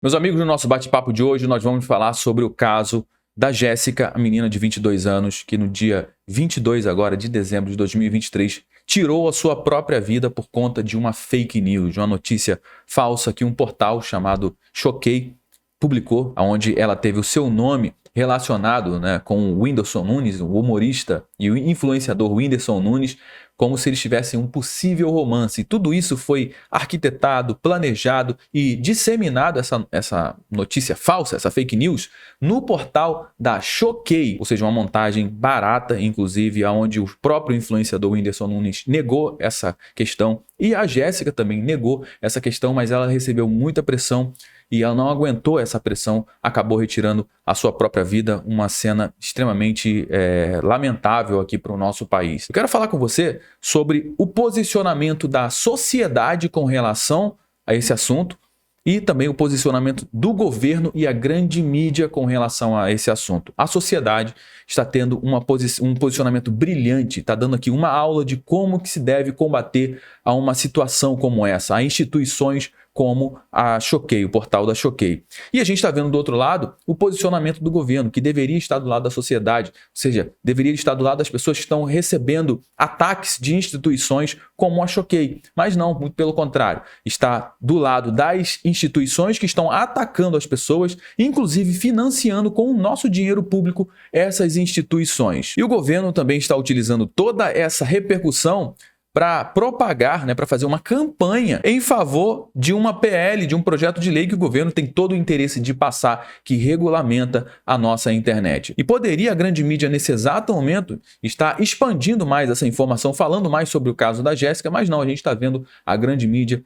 Meus amigos, no nosso bate-papo de hoje, nós vamos falar sobre o caso da Jéssica, a menina de 22 anos, que no dia 22 agora de dezembro de 2023 tirou a sua própria vida por conta de uma fake news, de uma notícia falsa que um portal chamado Choquei publicou, onde ela teve o seu nome relacionado, com o Whindersson Nunes, o humorista e o influenciador Whindersson Nunes, como se eles tivessem um possível romance. Tudo isso foi arquitetado, planejado e disseminado, essa notícia falsa, essa fake news, no portal da Choquei, ou seja, uma montagem barata, inclusive, onde o próprio influenciador Whindersson Nunes negou essa questão e a Jéssica também negou essa questão, mas ela recebeu muita pressão e ela não aguentou essa pressão, acabou retirando a sua própria vida, uma cena extremamente lamentável aqui para o nosso país. Eu quero falar com você sobre o posicionamento da sociedade com relação a esse assunto e também o posicionamento do governo e a grande mídia com relação a esse assunto. A sociedade está tendo um posicionamento brilhante, está dando aqui uma aula de como que se deve combater a uma situação como essa, a instituições como a Choquei, o portal da Choquei. E a gente está vendo do outro lado o posicionamento do governo, que deveria estar do lado da sociedade, ou seja, deveria estar do lado das pessoas que estão recebendo ataques de instituições como a Choquei. Mas não, muito pelo contrário, está do lado das instituições que estão atacando as pessoas, inclusive financiando com o nosso dinheiro público essas instituições. E o governo também está utilizando toda essa repercussão para propagar, para fazer uma campanha em favor de uma PL, de um projeto de lei que o governo tem todo o interesse de passar, que regulamenta a nossa internet. E poderia a grande mídia, nesse exato momento, estar expandindo mais essa informação, falando mais sobre o caso da Jéssica, mas não, a gente está vendo a grande mídia,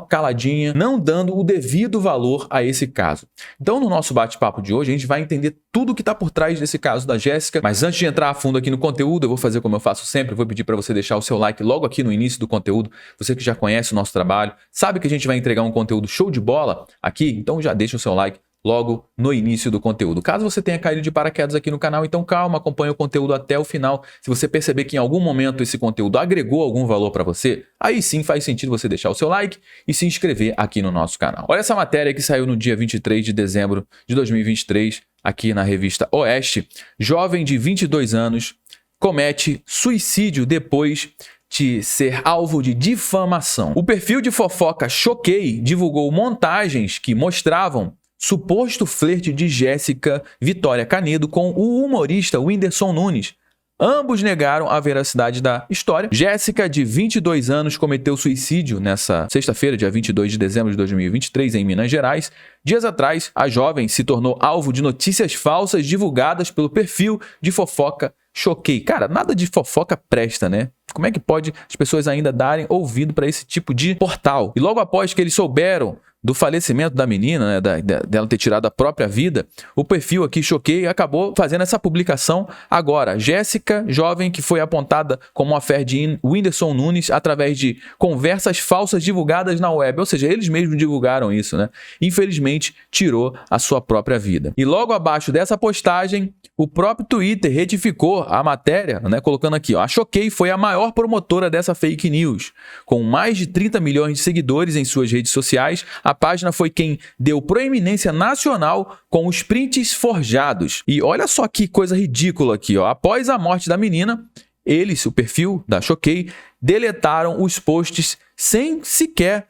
caladinha, não dando o devido valor a esse caso. Então, no nosso bate-papo de hoje, a gente vai entender tudo o que está por trás desse caso da Jéssica, mas antes de entrar a fundo aqui no conteúdo, eu vou fazer como eu faço sempre, eu vou pedir para você deixar o seu like logo aqui no início do conteúdo. Você que já conhece o nosso trabalho, sabe que a gente vai entregar um conteúdo show de bola aqui, então já deixa o seu like logo no início do conteúdo. Caso você tenha caído de paraquedas aqui no canal, então calma, acompanhe o conteúdo até o final. Se você perceber que em algum momento esse conteúdo agregou algum valor para você, aí sim faz sentido você deixar o seu like e se inscrever aqui no nosso canal. Olha essa matéria que saiu no dia 23 de dezembro de 2023, aqui na revista Oeste. Jovem de 22 anos comete suicídio depois de ser alvo de difamação. O perfil de fofoca Choquei divulgou montagens que mostravam suposto flerte de Jéssica Vitória Canedo com o humorista Whindersson Nunes. Ambos negaram a veracidade da história. Jéssica, de 22 anos, cometeu suicídio nessa sexta-feira, dia 22 de dezembro de 2023, em Minas Gerais. Dias atrás, a jovem se tornou alvo de notícias falsas divulgadas pelo perfil de fofoca Choquei. Cara, nada de fofoca presta, né? Como é que pode as pessoas ainda darem ouvido para esse tipo de portal? E logo após que eles souberam do falecimento da menina, dela ter tirado a própria vida, o perfil aqui Choquei acabou fazendo essa publicação agora. Jéssica, jovem que foi apontada como uma fé de Whindersson Nunes através de conversas falsas divulgadas na web, ou seja, eles mesmos divulgaram isso, Infelizmente, tirou a sua própria vida. E logo abaixo dessa postagem, o próprio Twitter retificou a matéria, colocando aqui, a Choquei foi a maior promotora dessa fake news. Com mais de 30 milhões de seguidores em suas redes sociais, a página foi quem deu proeminência nacional com os prints forjados. E olha só que coisa ridícula aqui, após a morte da menina, eles, o perfil da Choquei, deletaram os posts sem sequer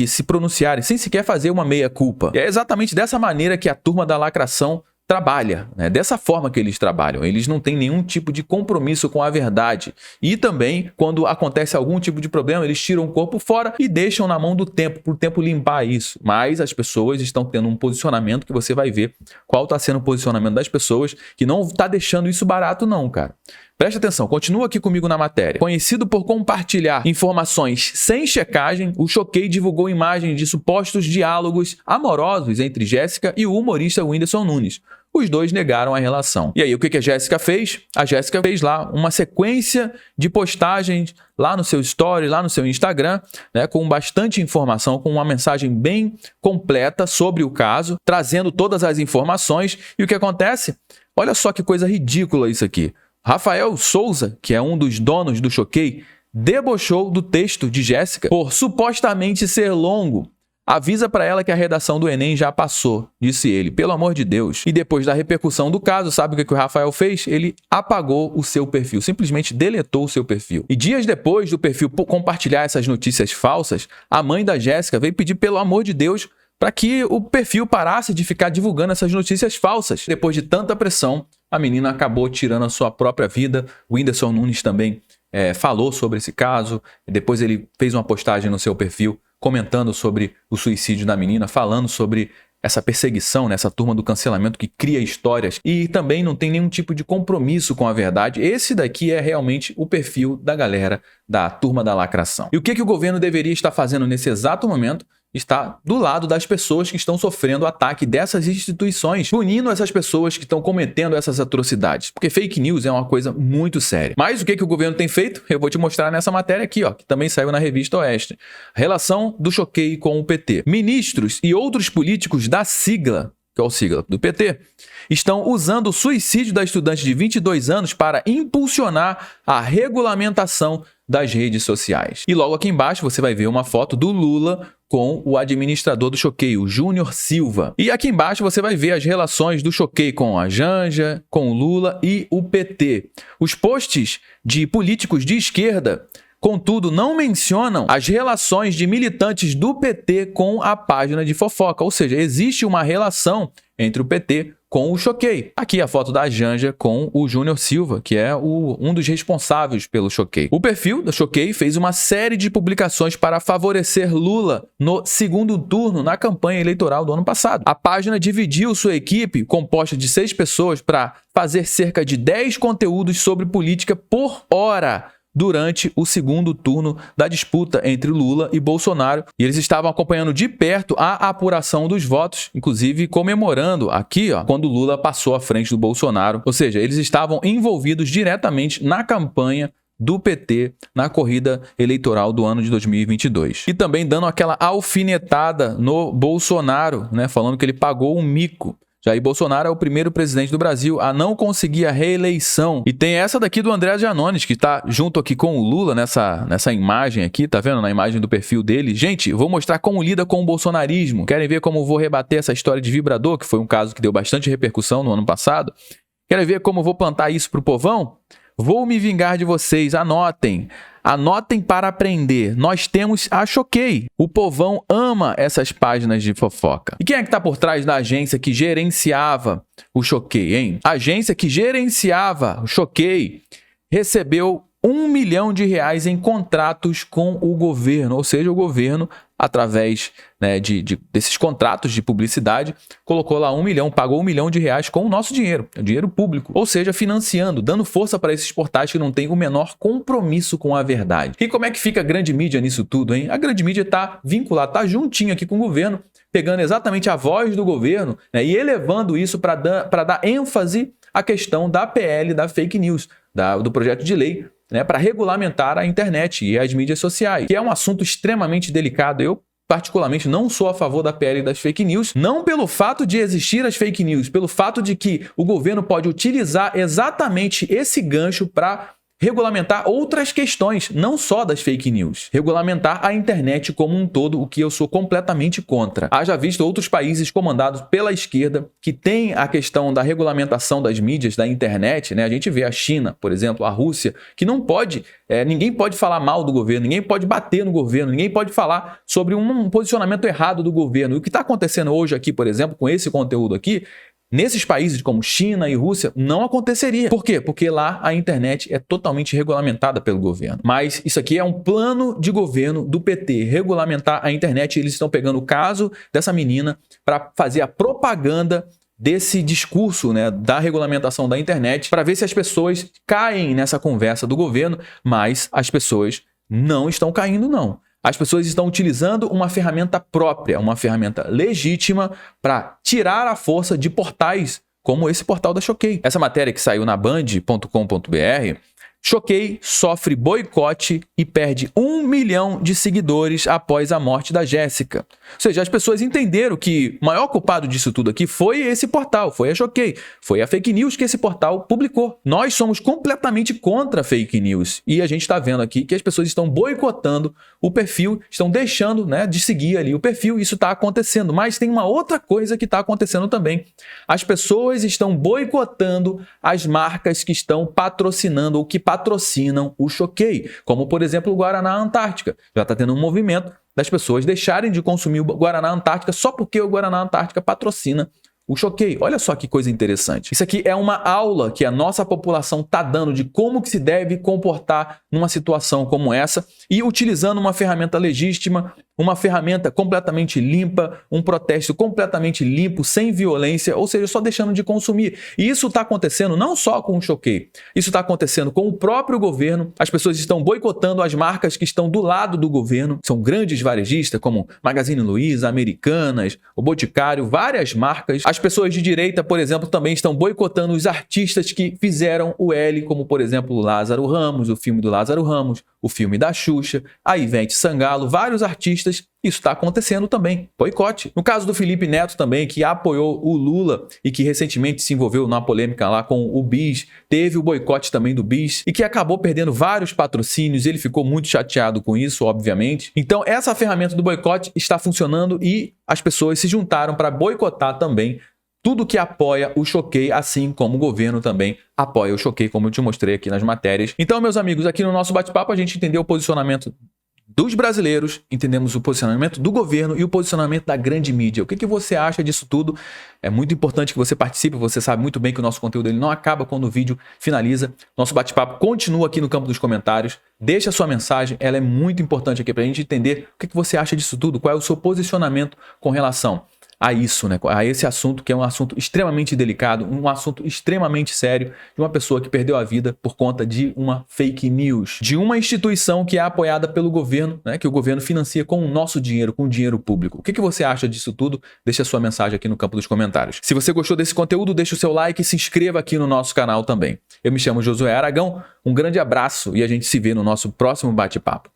se pronunciarem, sem sequer fazer uma meia-culpa. E é exatamente dessa maneira que a turma da lacração trabalha, dessa forma que eles trabalham. Eles não têm nenhum tipo de compromisso com a verdade. E também, quando acontece algum tipo de problema, eles tiram o corpo fora e deixam na mão do tempo, para o tempo limpar isso. Mas as pessoas estão tendo um posicionamento que você vai ver qual está sendo o posicionamento das pessoas, que não está deixando isso barato não, cara. Presta atenção, continua aqui comigo na matéria. Conhecido por compartilhar informações sem checagem, o Choquei divulgou imagens de supostos diálogos amorosos entre Jéssica e o humorista Whindersson Nunes. Os dois negaram a relação. E aí, o que a Jéssica fez? A Jéssica fez lá uma sequência de postagens lá no seu story, lá no seu Instagram, com bastante informação, com uma mensagem bem completa sobre o caso, trazendo todas as informações. E o que acontece? Olha só que coisa ridícula isso aqui. Rafael Souza, que é um dos donos do Choquei, debochou do texto de Jéssica por supostamente ser longo, Avisa para ela que a redação do Enem já passou, disse ele, pelo amor de Deus. E depois da repercussão do caso, sabe o que o Rafael fez? Ele apagou o seu perfil, simplesmente deletou o seu perfil. E dias depois do perfil compartilhar essas notícias falsas, a mãe da Jéssica veio pedir, pelo amor de Deus, para que o perfil parasse de ficar divulgando essas notícias falsas. Depois de tanta pressão, a menina acabou tirando a sua própria vida. O Whindersson Nunes também falou sobre esse caso. Depois ele fez uma postagem no seu perfil comentando sobre o suicídio da menina, falando sobre essa perseguição, né, essa turma do cancelamento que cria histórias e também não tem nenhum tipo de compromisso com a verdade. Esse daqui é realmente o perfil da galera da turma da lacração. E o que o governo deveria estar fazendo nesse exato momento? Está do lado das pessoas que estão sofrendo o ataque dessas instituições, punindo essas pessoas que estão cometendo essas atrocidades. Porque fake news é uma coisa muito séria. Mas o que o governo tem feito? Eu vou te mostrar nessa matéria aqui, ó, que também saiu na revista Oeste. Relação do Choquei com o PT. Ministros e outros políticos da sigla, que é o sigla do PT, estão usando o suicídio da estudante de 22 anos para impulsionar a regulamentação das redes sociais. E logo aqui embaixo você vai ver uma foto do Lula com o administrador do Choquei, o Júnior Silva. E aqui embaixo você vai ver as relações do Choquei com a Janja, com o Lula e o PT. Os posts de políticos de esquerda, contudo, não mencionam as relações de militantes do PT com a página de fofoca. Ou seja, existe uma relação entre o PT com o Choquei. Aqui a foto da Janja com o Júnior Silva, que é um dos responsáveis pelo Choquei. O perfil do Choquei fez uma série de publicações para favorecer Lula no segundo turno na campanha eleitoral do ano passado. A página dividiu sua equipe, composta de 6 pessoas, para fazer cerca de 10 conteúdos sobre política por hora durante o segundo turno da disputa entre Lula e Bolsonaro. E eles estavam acompanhando de perto a apuração dos votos, inclusive comemorando aqui, ó, quando Lula passou à frente do Bolsonaro. Ou seja, eles estavam envolvidos diretamente na campanha do PT na corrida eleitoral do ano de 2022. E também dando aquela alfinetada no Bolsonaro, né, falando que ele pagou um mico. Jair Bolsonaro é o primeiro presidente do Brasil a não conseguir a reeleição. E tem essa daqui do André Gianones, que está junto aqui com o Lula nessa imagem aqui, tá vendo? Na imagem do perfil dele. Gente, vou mostrar como lida com o bolsonarismo. Querem ver como vou rebater essa história de vibrador, que foi um caso que deu bastante repercussão no ano passado? Querem ver como vou plantar isso pro povão? Vou me vingar de vocês, anotem. Anotem para aprender. Nós temos a Choquei. O povão ama essas páginas de fofoca. E quem é que está por trás da agência que gerenciava o Choquei, hein? A agência que gerenciava o Choquei recebeu R$1 milhão em contratos com o governo. Ou seja, o governo, através, né, desses contratos de publicidade, colocou lá R$1 milhão, pagou R$1 milhão com o nosso dinheiro, o dinheiro público. Ou seja, financiando, dando força para esses portais que não têm o menor compromisso com a verdade. E como é que fica a grande mídia nisso tudo, hein? A grande mídia está vinculada, está juntinho aqui com o governo, pegando exatamente a voz do governo, né, e elevando isso para dar ênfase à questão da PL, da fake news, do projeto de lei, né, para regulamentar a internet e as mídias sociais, que é um assunto extremamente delicado. Eu, particularmente, não sou a favor da PL das fake news, não pelo fato de existir as fake news, pelo fato de que o governo pode utilizar exatamente esse gancho para regulamentar outras questões, não só das fake news. Regulamentar a internet como um todo, o que eu sou completamente contra. Haja visto outros países comandados pela esquerda que têm a questão da regulamentação das mídias, da internet, né? A gente vê a China, por exemplo, a Rússia, que não pode, ninguém pode falar mal do governo, ninguém pode bater no governo, ninguém pode falar sobre um posicionamento errado do governo. E o que está acontecendo hoje aqui, por exemplo, com esse conteúdo aqui, nesses países como China e Rússia, não aconteceria. Por quê? Porque lá a internet é totalmente regulamentada pelo governo. Mas isso aqui é um plano de governo do PT, regulamentar a internet. Eles estão pegando o caso dessa menina para fazer a propaganda desse discurso, né, da regulamentação da internet, para ver se as pessoas caem nessa conversa do governo, mas as pessoas não estão caindo, não. As pessoas estão utilizando uma ferramenta própria, uma ferramenta legítima para tirar a força de portais como esse portal da Choquei. Essa matéria que saiu na band.com.br Choquei sofre boicote e perde 1 milhão de seguidores após a morte da Jéssica. Ou seja, as pessoas entenderam que o maior culpado disso tudo aqui foi esse portal, foi a Choquei, foi a fake news que esse portal publicou. Nós somos completamente contra fake news e a gente está vendo aqui que as pessoas estão boicotando o perfil, estão deixando, né, de seguir ali o perfil. Isso está acontecendo, mas tem uma outra coisa que está acontecendo também. As pessoas estão boicotando as marcas que estão patrocinando ou que patrocinam o Choquei, como por exemplo o Guaraná Antártica. Já está tendo um movimento das pessoas deixarem de consumir o Guaraná Antártica só porque o Guaraná Antártica patrocina o Choquei. Olha só que coisa interessante. Isso aqui é uma aula que a nossa população está dando de como que se deve comportar numa situação como essa e utilizando uma ferramenta legítima, uma ferramenta completamente limpa, um protesto completamente limpo, sem violência, ou seja, só deixando de consumir. E isso está acontecendo não só com o Choquei, isso está acontecendo com o próprio governo. As pessoas estão boicotando as marcas que estão do lado do governo. São grandes varejistas como Magazine Luiza, Americanas, o Boticário, várias marcas. As pessoas de direita, por exemplo, também estão boicotando os artistas que fizeram o L, como por exemplo o Lázaro Ramos, o filme do Lázaro Ramos, o filme da Xuxa, a Ivete Sangalo, vários artistas. Isso está acontecendo também, boicote. No caso do Felipe Neto também, que apoiou o Lula e que recentemente se envolveu numa polêmica lá com o BIS, teve o boicote também do BIS e que acabou perdendo vários patrocínios, ele ficou muito chateado com isso, obviamente. Então essa ferramenta do boicote está funcionando e as pessoas se juntaram para boicotar também tudo que apoia o Choquei, assim como o governo também apoia o Choquei, como eu te mostrei aqui nas matérias. Então, meus amigos, aqui no nosso bate-papo a gente entendeu o posicionamento dos brasileiros, entendemos o posicionamento do governo e o posicionamento da grande mídia. O que você acha disso tudo? É muito importante que você participe, você sabe muito bem que o nosso conteúdo ele não acaba quando o vídeo finaliza. Nosso bate-papo continua aqui no campo dos comentários. Deixa a sua mensagem, ela é muito importante aqui para a gente entender o que você acha disso tudo, qual é o seu posicionamento com relação a isso, né? A esse assunto que é um assunto extremamente delicado, um assunto extremamente sério de uma pessoa que perdeu a vida por conta de uma fake news, de uma instituição que é apoiada pelo governo, né? Que o governo financia com o nosso dinheiro, com o dinheiro público. O que você acha disso tudo? Deixa a sua mensagem aqui no campo dos comentários. Se você gostou desse conteúdo, deixa o seu like e se inscreva aqui no nosso canal também. Eu me chamo Josué Aragão, um grande abraço e a gente se vê no nosso próximo bate-papo.